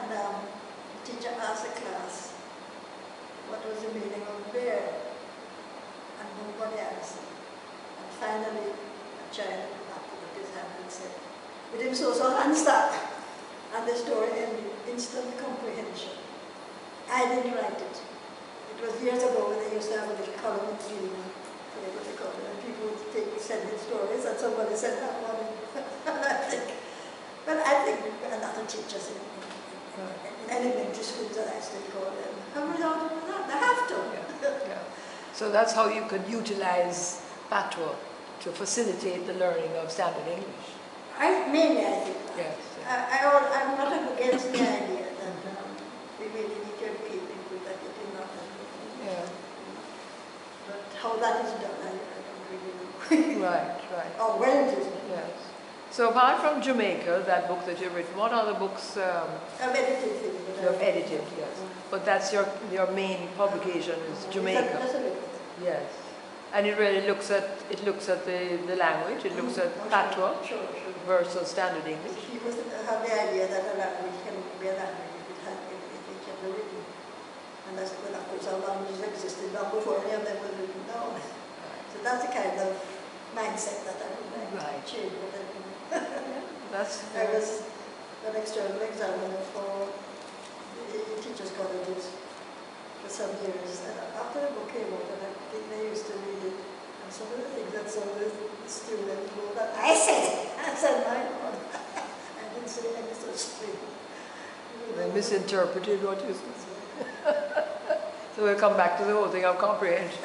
And the teacher asked the class, what was the meaning of bear? And nobody answered. And finally, a child put up his hand and said, with him so answer. And the story ended, instant comprehension. I didn't write it. It was years ago when I used to have a little column in Sweden, and people would send in stories, and somebody said that one. But I think a lot of teachers in elementary schools, that I still call them, have resorted to that. They have to. Yeah. So that's how you could utilize patois to facilitate the learning of standard English. Mainly, I think that. Yes. I'm not against the idea that we really need to educate people that it is not Yeah. But how that is done, I don't really know. Right. Oh, well, it is. Yes. So apart from Jamaica, that book that you've written, what other books? I've edited things. You've edited, yes. But that's your main publication is Jamaica. That's a little. Yes. And it really looks at the language. It looks at patois versus standard English. People have the idea that a language can be a language if it can be written. And that's when, of course, our languages existed long before any of them were written down. So that's the kind of mindset that I would like to change. I was an external examiner for the teachers' colleges for some years. And after the book came out, and I think they used to read it, and some of the things that some of the students wrote, that I said, my God, I didn't say any such thing. They misinterpreted what you said. So we'll come back to the whole thing of comprehension.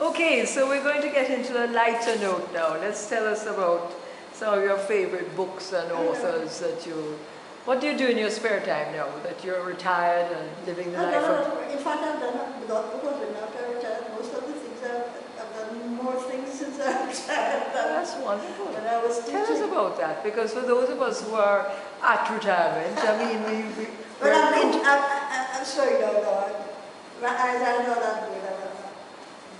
Okay, so we're going to get into a lighter note now. Let's tell us about some of your favorite books and authors that you... What do you do in your spare time now that you're retired and living the life of... In fact, I've done a lot because when I retired, most of the things I've done more things since I retired. That's wonderful. When I was teaching. Tell us about that, because for those of us who are at retirement, I mean, I'm sorry, no. My eyes are not that good.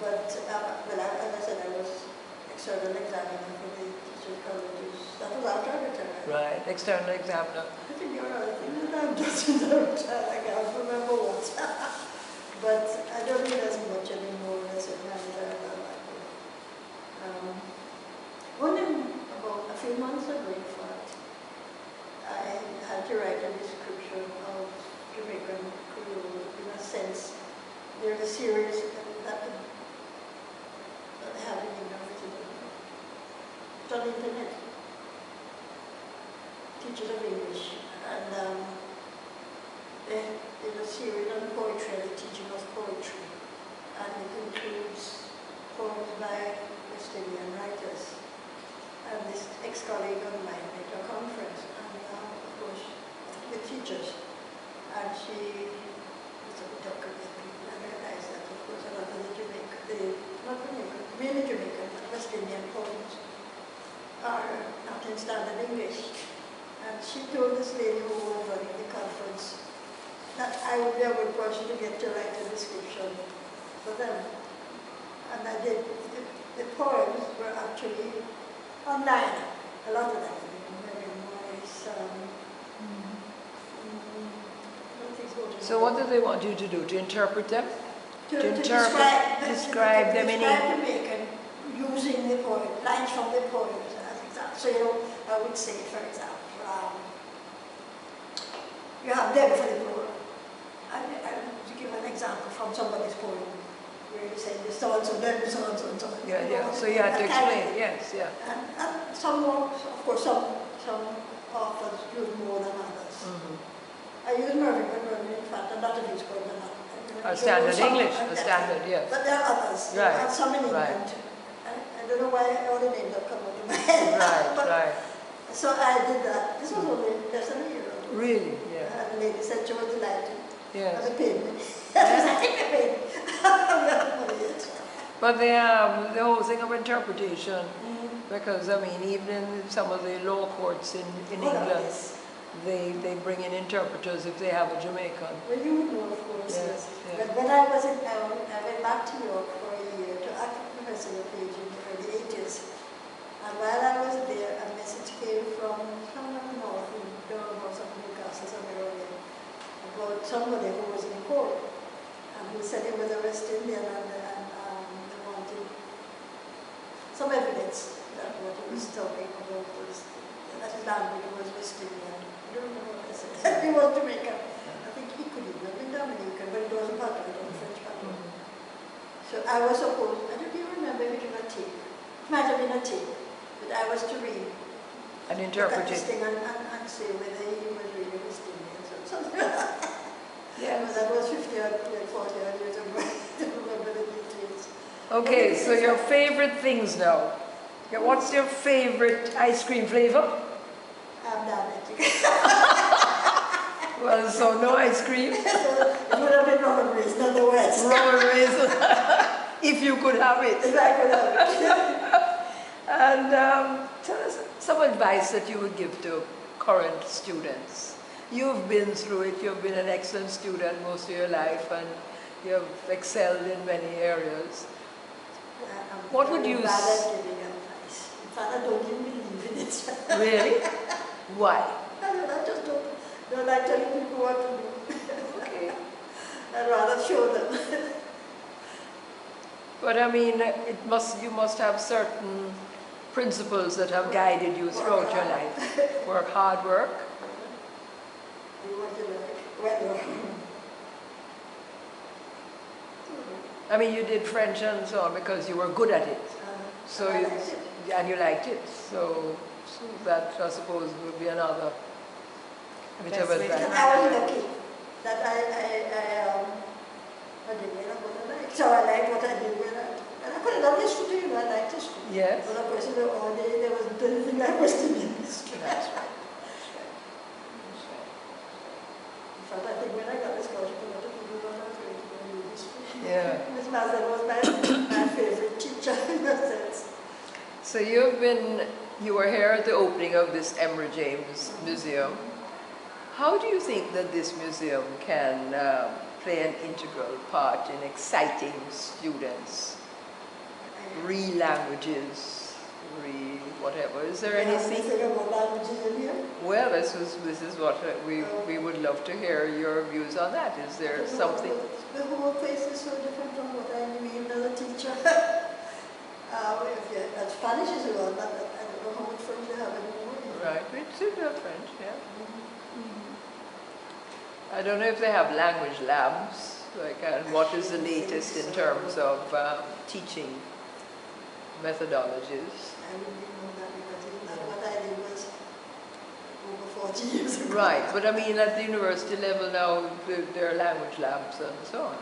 But, as I said, I was external examiner for the teachers' colleges. That was after I retired. Right, external examiner. I think you're other things that I've done since I retired. I can't remember what. But I don't read as much anymore as I did. Only about a few months ago, in fact, I had to write a description of Jamaican Creole. In a sense, there's a series that they have in England, which is on the internet. Teachers of English, and there's a series on poetry, the teaching of poetry, and it includes poems by West Indian writers. And this ex-colleague of mine made a conference, and of course, with teachers, and she was a bit talking with people, and realized that, of course, a lot of really Jamaican, West Indian poems are not in standard English. And she told this lady who was running the conference that I would be a good person to get to write a description for them. And I did. The poems were actually online, a lot of them. So what do they want you to do? To interpret them? To describe them in Jamaican using the poem, lines from the poems as examples. So, I would say, for example, you have them for the plural. To give an example from somebody's poem, where you say the so-and-so, them, so-and-so, and so-and-so. Yeah. So you have to explain, yes, yeah. And some more, of course, some authors use more than others. I use Mervyn, in fact, a lot of these poems are standard English, standard, yes. But there are others. Right. And some in England. I don't know why all the names have come out in my head. Right. So I did that. This was only less than a year ago. Really? Yeah. And the lady said she was delighted. Yes. And they paid me. I think they paid me. I'm not money yet. But the whole thing of interpretation, because I mean, even in some of the law courts in England, yes. they bring in interpreters if they have a Jamaican. Well, you would know, of course. Yes. But when I was in town, I went back to York for a year to act professor of age in the early 80s. And while I was there, a message came from someone north in Durham some evidence that what he was talking about was that his language was West Indian. I don't know what I said. He was Jamaican. I think he could even have been Dominican, but it wasn't part of it on the French pattern. So I was supposed, I don't even remember if it was a tape. It might have been a tape, but I was to read And interpret this it. thing and say whether he was really West Indian or something like that. Yes. That was 50 or 40 years ago. I don't remember the details. Okay, so your favorite things now. Yeah, what's your favorite ice cream flavor? I'm diabetic. Well, so no ice cream. So it would have been rum and raisin otherwise. Rum and raisin. If you could have it. If I could have it. And tell us some advice that you would give to current students. You've been through it, you've been an excellent student most of your life, and you've excelled in many areas. What would you bad at giving advice. In fact, I don't even believe in it. Really? Why? I just don't like telling people what to do. Okay. I'd rather show them. But I mean, you must have certain principles that have guided you throughout your life. Work hard, work. I mean, you did French and so on because you were good at it. So and I you, liked it. and you liked it. So that, I suppose, would be another bit of Best way to advice. I was lucky that I did what I liked. So I liked what I did and I could have done history too, I liked history. Yes. But of course, all day there wasn't anything like West Indian history. That's right. In fact, I think when I got this scholarship, a lot of people thought I was going to go and do history. Yeah. Miss Maslin was my favorite teacher in a sense. So you were here at the opening of this Emery James Museum. How do you think that this museum can play an integral part in exciting students? Real languages, real whatever. Is there anything? About languages in here? Well, this is what we would love to hear your views on that. Is there something? The whole place is so different from what I knew even as a teacher. Spanish is a lot, but I don't know how much French they have anymore. Right, it's in French, yeah. I don't know if they have language labs, and what is the latest in terms of teaching methodologies. I wouldn't know that because what I did was over 40 years ago. Right, but I mean at the university level now, there are language labs and so on.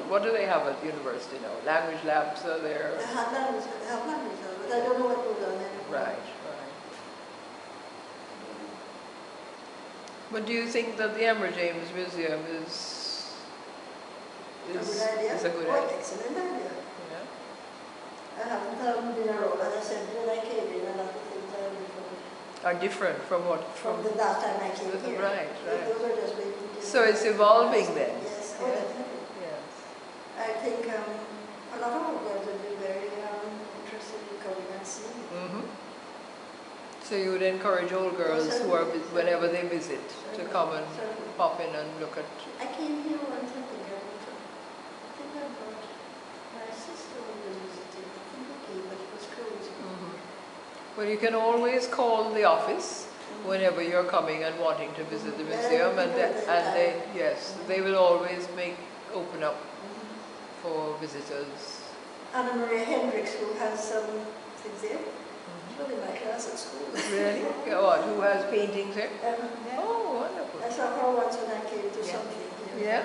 What do they have at the university now? Language labs are there? They have language labs, but I don't know what goes on anymore. Right. But do you think that the Emery James Museum is a good idea? a good Oh, idea? excellent idea. Yeah. I haven't been around, as I said, when I came in, a lot of things Are different from what? from the last time I came here. Right. Those are just waiting. So it's evolving then? Yes, Yeah. definitely. Yes. I think a lot of our girls would be very interested in coming and seeing it. Mm-hmm. So you would encourage all girls who are, whenever they visit, to come and pop in and look at. I came here once, I think I brought my sister who was visiting. I think I came, but it was closed. Well, you can always call the office whenever you're coming and wanting to visit the museum, and they will always open up for visitors. Anna Maria Hendricks, who has some things there. She was in my class at school. Really? Who has paintings here? Yeah. Oh, wonderful. I saw her once when I came to something here. Yeah.